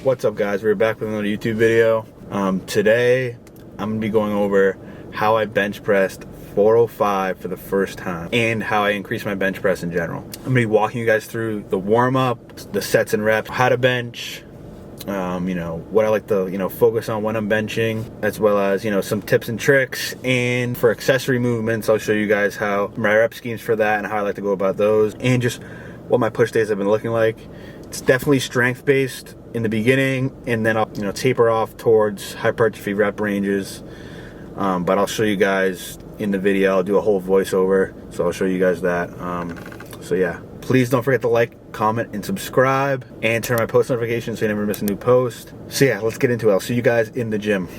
What's up, guys? We're back with another YouTube video. Today I'm gonna be going over how I bench pressed 405 for the first time and how I increased my bench press in general. I'm gonna be walking you guys through the warm-up, the sets and reps, how to bench, what I like to focus on when I'm benching, as well as some tips and tricks. And for accessory movements, I'll show you guys how my rep schemes for that and how I like to go about those, and just what my push days have been looking like. It's definitely strength based in the beginning, and then I'll taper off towards hypertrophy rep ranges. But I'll show you guys in the video. I'll do a whole voiceover, so I'll show you guys that. So yeah, please don't forget to like, comment, and subscribe, and turn on my post notifications so you never miss a new post. So yeah, let's get into it. I'll see you guys in the gym.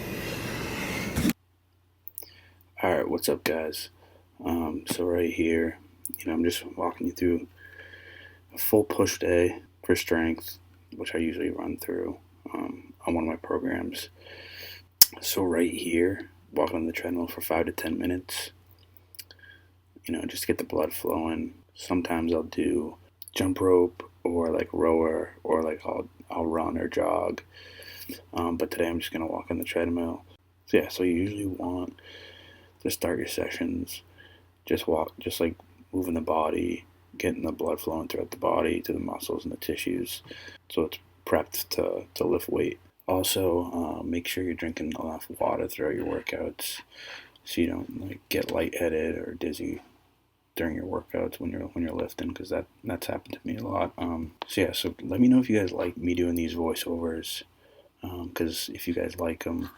Alright, what's up, guys? So right here, I'm just walking you through a full push day for strength, which I usually run through on one of my programs. So right here, walking on the treadmill for 5 to 10 minutes, just to get the blood flowing. Sometimes I'll do jump rope or like rower, or like I'll run or jog. But today I'm just gonna walk on the treadmill. So yeah, so you usually want to start your sessions just like moving the body, getting the blood flowing throughout the body to the muscles and the tissues, so it's prepped to lift weight. Also, make sure you're drinking enough water throughout your workouts, so you don't get lightheaded or dizzy during your workouts when you're lifting, because that's happened to me a lot. So let me know if you guys like me doing these voiceovers, because if you guys like them,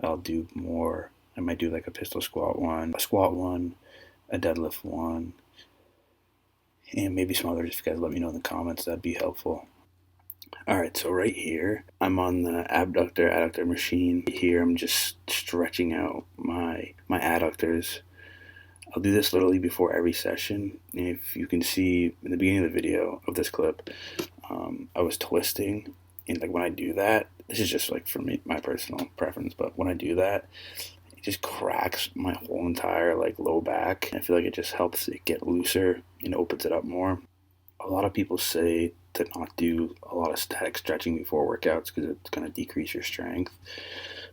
I'll do more. I might do like a pistol squat one, a squat one, a deadlift one, and maybe some others. If you guys let me know in the comments, that'd be helpful. Alright, so right here, I'm on the adductor machine. Here, I'm just stretching out my adductors. I'll do this literally before every session. And if you can see in the beginning of the video of this clip, I was twisting. And when I do that, this is just for me, my personal preference, but when I do that, it just cracks my whole entire low back. I feel like it just helps it get looser and opens it up more. A lot of people say to not do a lot of static stretching before workouts because it's going to decrease your strength.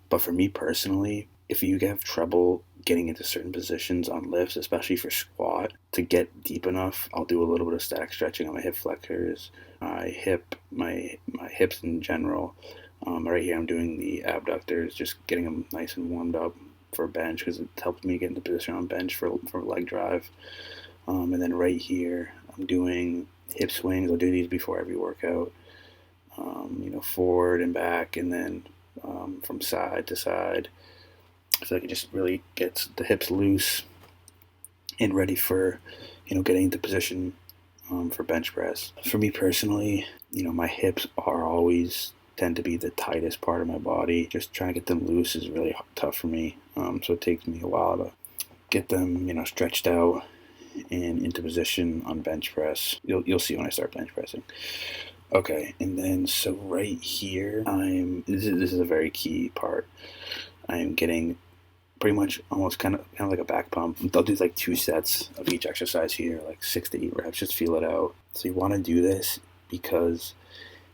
But for me personally, if you have trouble getting into certain positions on lifts, especially for squat, to get deep enough, I'll do a little bit of static stretching on my hip flexors, my hips in general. Right here I'm doing the abductors, just getting them nice and warmed up for bench, because it helps me get into position on bench for leg drive. And then right here I'm doing hip swings. I'll do these before every workout, forward and back, and then from side to side. I feel like it just really gets the hips loose and ready for getting into position for bench press. For me personally, my hips are always tend to be the tightest part of my body. Just trying to get them loose is really tough for me, so it takes me a while to get them stretched out and into position on bench press. You'll see when I start bench pressing. Okay, and then so right here, this is a very key part. I am getting pretty much almost kind of like a back pump. I'll do 2 sets of each exercise here, 6 to 8 reps, just feel it out. So you want to do this because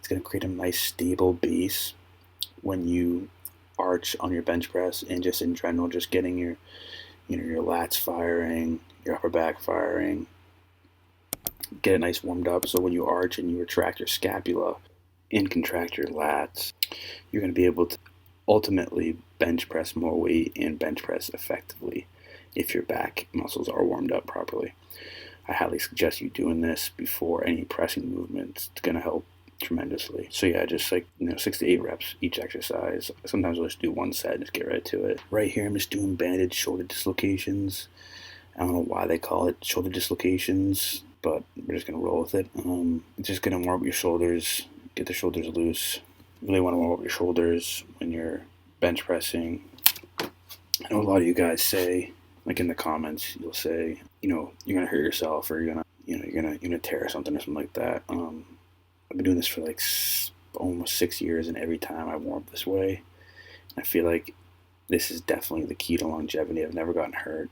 it's going to create a nice stable base when you arch on your bench press, and just in general, just getting your your lats firing, your upper back firing, get it nice warmed up, so when you arch and you retract your scapula and contract your lats, you're going to be able to ultimately bench press more weight and bench press effectively if your back muscles are warmed up properly. I highly suggest you doing this before any pressing movements. It's going to help tremendously. So yeah, just 6 to 8 reps each exercise. Sometimes I'll just do 1 set and just get right to it. Right here I'm just doing banded shoulder dislocations. I don't know why they call it shoulder dislocations, but we're just going to roll with it. Just going to warm up your shoulders, get the shoulders loose. You really want to warm up your shoulders when you're bench pressing. I know a lot of you guys say, in the comments, you'll say, you're going to hurt yourself, or you're going to tear something or something like that. I've been doing this for almost 6 years, and every time I warm up this way, I feel like this is definitely the key to longevity. I've never gotten hurt,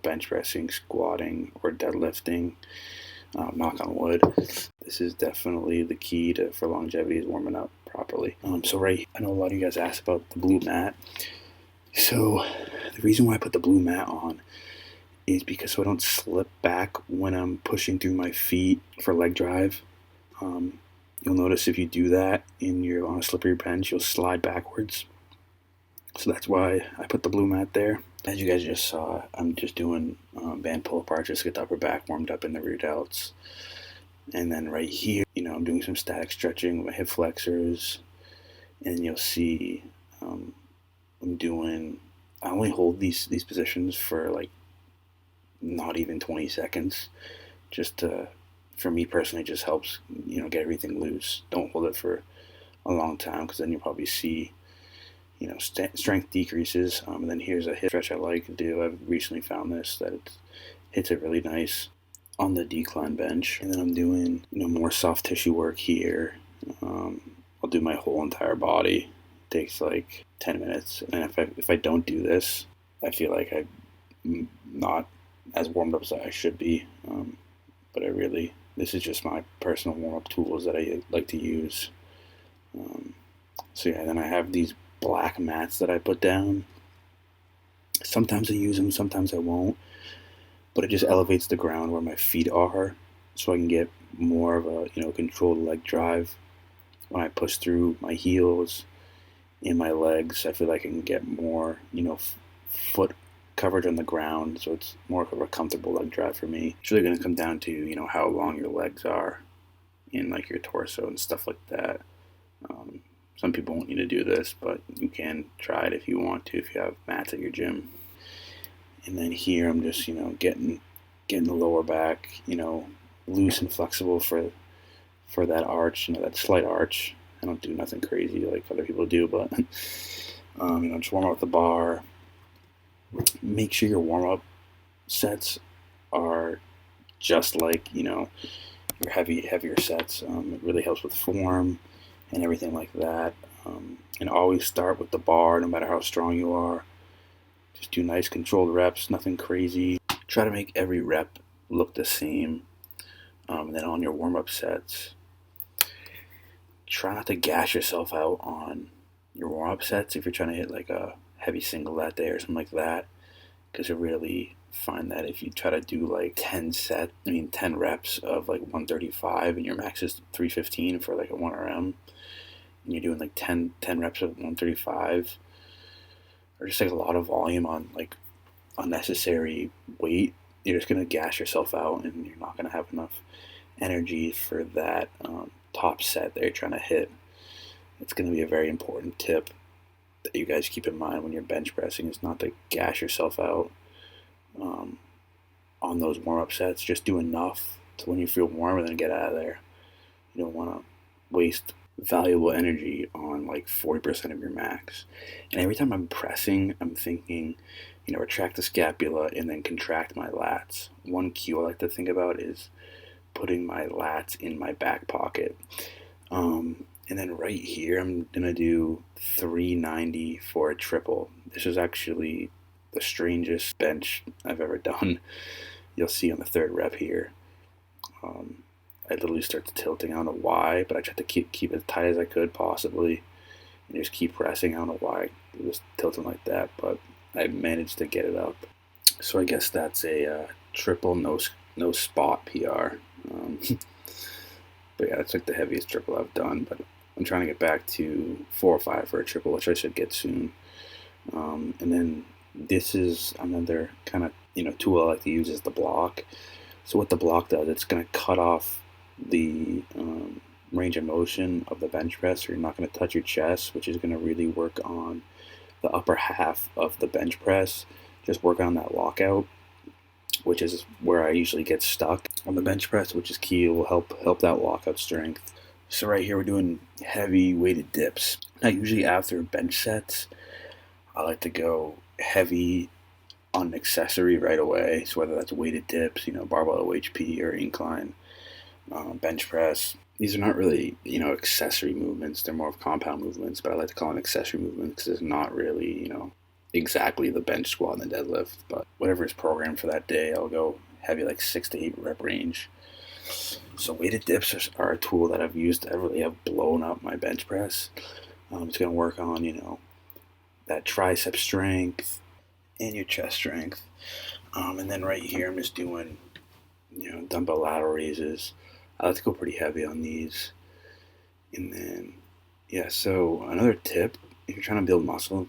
bench pressing, squatting, or deadlifting. Knock on wood. This is definitely the key for longevity, is warming up properly. I know a lot of you guys asked about the blue mat. So the reason why I put the blue mat on is because so I don't slip back when I'm pushing through my feet for leg drive. You'll notice if you do that on a slippery bench, you'll slide backwards. So that's why I put the blue mat there. As you guys just saw, I'm just doing band pull-up arches to get the upper back warmed up in the rear delts. And then right here, I'm doing some static stretching with my hip flexors. And you'll see I only hold these positions for like not even 20 seconds. For me personally, it just helps, get everything loose. Don't hold it for a long time because then you'll probably see, strength decreases. And then here's a hip stretch I like to do. I've recently found that it hits it really nice on the decline bench. And then I'm doing, more soft tissue work here. I'll do my whole entire body. It takes like 10 minutes. And if I don't do this, I feel like I'm not as warmed up as I should be. But this is just my personal warm-up tools that I like to use. Then I have these black mats that I put down. Sometimes I use them, sometimes I won't. But it just elevates the ground where my feet are, so I can get more of a controlled leg drive. When I push through my heels and my legs, I feel like I can get more foot coverage on the ground, so it's more of a comfortable leg drive for me. It's really going to come down to how long your legs are in like your torso and stuff like that. Some people won't need to do this, but you can try it if you want to, if you have mats at your gym. And then here I'm just getting the lower back loose and flexible for that arch, that slight arch. I don't do nothing crazy like other people do, but just warm up the bar. Make sure your warm-up sets are just like, your heavier sets. It really helps with form and everything like that. And always start with the bar, no matter how strong you are. Just do nice controlled reps, nothing crazy. Try to make every rep look the same. And then on your warm-up sets, try not to gas yourself out on your warm-up sets if you're trying to hit like a heavy single that day or something like that, because you'll really find that if you try to do like 10 reps of like 135 and your max is 315 for like a 1RM, and you're doing like 10 reps of 135, or just like a lot of volume on like unnecessary weight, you're just going to gas yourself out and you're not going to have enough energy for that top set that you're trying to hit. It's going to be a very important tip that you guys keep in mind when you're bench pressing, is not to gas yourself out on those warm-up sets. Just do enough to when you feel warm and then get out of there. You don't want to waste valuable energy on like 40% of your max. And every time I'm pressing, I'm thinking, retract the scapula and then contract my lats. One cue I like to think about is putting my lats in my back pocket. And then right here, I'm going to do 390 for a triple. This is actually the strangest bench I've ever done. You'll see on the third rep here. I literally start tilting. I don't know why, but I tried to keep it as tight as I could possibly. And just keep pressing. I don't know why it was tilting like that, but I managed to get it up. So I guess that's a triple no spot PR. But yeah, it's like the heaviest triple I've done, but I'm trying to get back to 4 or 5 for a triple, which I should get soon. And then this is another kind of tool I like to use, is the block. So what the block does, it's going to cut off the range of motion of the bench press, so you're not going to touch your chest, which is going to really work on the upper half of the bench press. Just work on that lockout, which is where I usually get stuck on the bench press, which is key. It will help that lockout strength. So right here we're doing heavy weighted dips. Now usually after bench sets, I like to go heavy on an accessory right away. So whether that's weighted dips, barbell OHP or incline bench press. These are not really, accessory movements. They're more of compound movements, but I like to call them accessory movements because it's not really, exactly the bench squat and the deadlift. But whatever is programmed for that day, I'll go heavy, like 6 to 8 rep range. So weighted dips are a tool that I've used to really have blown up my bench press. It's going to work on, that tricep strength and your chest strength. And then right here, I'm just doing, dumbbell lateral raises. I like to go pretty heavy on these. And then, so another tip, if you're trying to build muscle,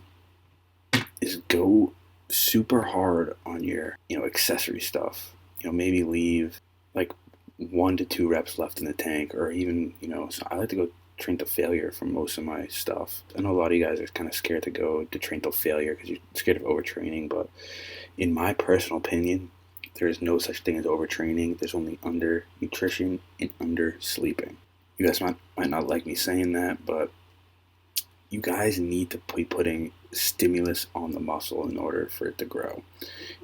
is go super hard on your, accessory stuff. Maybe leave like 1 to 2 reps left in the tank, or even, so I like to go train to failure for most of my stuff. I know a lot of you guys are kind of scared to go to train to failure because you're scared of overtraining, but in my personal opinion, there is no such thing as overtraining. There's only under nutrition and under sleeping. You guys might not like me saying that, but you guys need to be putting stimulus on the muscle in order for it to grow.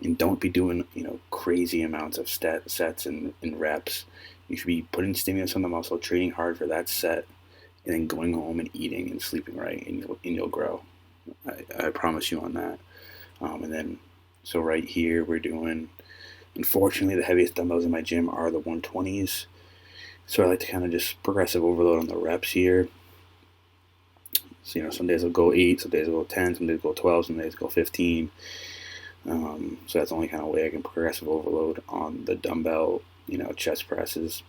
And don't be doing, crazy amounts of sets and reps. You should be putting stimulus on the muscle, training hard for that set, and then going home and eating and sleeping right, and you'll grow. I promise you on that. And then, so right here we're doing, unfortunately, the heaviest dumbbells in my gym are the 120s. So I like to kind of just progressive overload on the reps here. So, some days I'll go 8, some days I'll go 10, some days I'll go 12, some days I'll go 15. So that's the only kind of way I can progressive overload on the dumbbell, chest presses.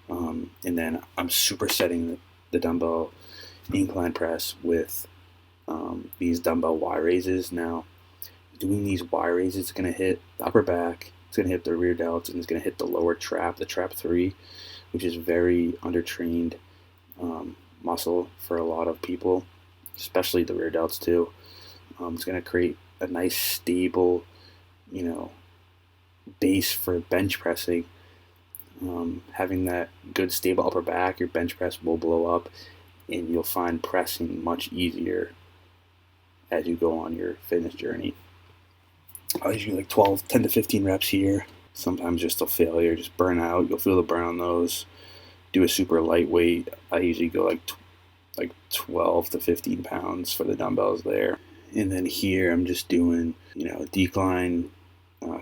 And then I'm supersetting the dumbbell incline press with these dumbbell Y raises. Now, doing these Y raises, it's going to hit the upper back, it's going to hit the rear delts, and it's going to hit the lower trap, the trap 3, which is very undertrained muscle for a lot of people, especially the rear delts too. It's going to create a nice stable, base for bench pressing. Having that good stable upper back, your bench press will blow up, and you'll find pressing much easier as you go on your fitness journey. I usually do 10 to 15 reps here. Sometimes just a failure, just burn out. You'll feel the burn on those. Do a super lightweight. I usually go like 12 to 15 pounds for the dumbbells there. And then here I'm just doing, decline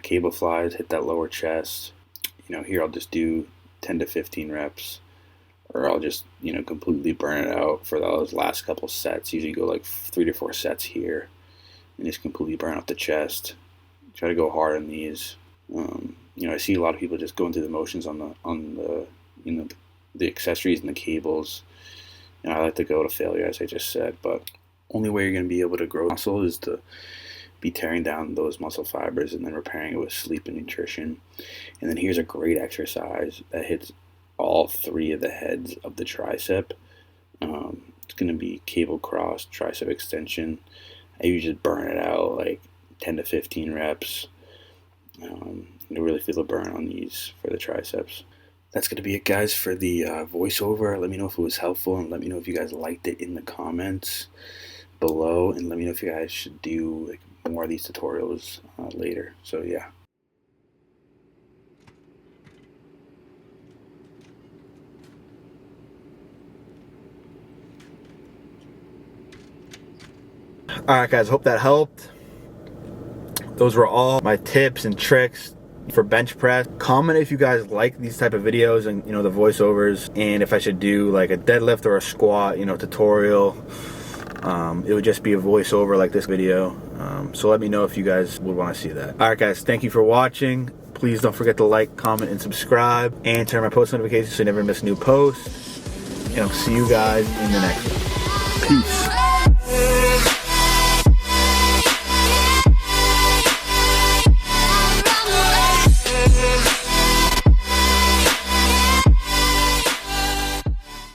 cable flies, hit that lower chest. Here I'll just do 10 to 15 reps, or I'll just, completely burn it out for those last couple sets. Usually go like 3 to 4 sets here and just completely burn out the chest. Try to go hard on these. I see a lot of people just going through the motions on the the accessories and the cables. I like to go to failure, as I just said, but only way you're going to be able to grow muscle is to be tearing down those muscle fibers and then repairing it with sleep and nutrition. And then here's a great exercise that hits all 3 of the heads of the tricep. It's going to be cable cross tricep extension. I usually burn it out like 10 to 15 reps. You really feel the burn on these for the triceps. That's going to be it, guys, for the voiceover. Let me know if it was helpful, and let me know if you guys liked it in the comments below, and let me know if you guys should do more of these tutorials later. So yeah. Alright guys, hope that helped. Those were all my tips and tricks for bench press. Comment if you guys like these type of videos and the voiceovers, and if I should do like a deadlift or a squat tutorial. It would just be a voiceover like this video. So let me know if you guys would want to see that. Alright guys, thank you for watching. Please don't forget to like, comment, and subscribe, and turn on my post notifications so you never miss new posts. And I'll see you guys in the next one. Peace.